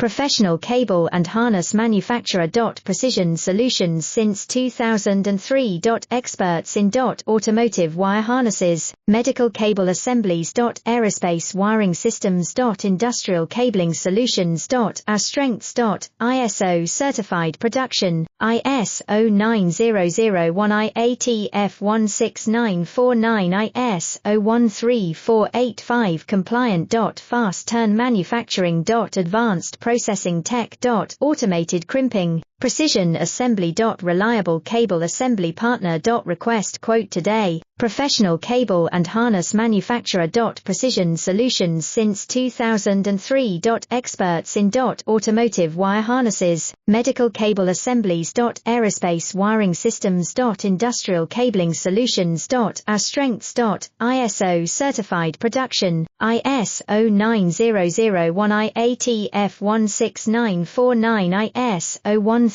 professional cable and harness manufacturer. Precision Solutions since 2003. Experts in automotive wire harnesses, medical cable assemblies. Aerospace wiring systems. Industrial cabling solutions. Our strengths. ISO certified production, ISO 9001 IATF 16949 ISO 13485 compliant. Fast turn manufacturing. Advanced processing tech. Automated crimping, precision assembly. Reliable cable assembly partner. Request quote today, professional cable and harness manufacturer. Precision Solutions since 2003. Experts in automotive wire harnesses, medical cable assemblies. Aerospace wiring systems. Industrial cabling solutions. Our strengths. ISO certified production, ISO 9001 IATF 16949 ISO 134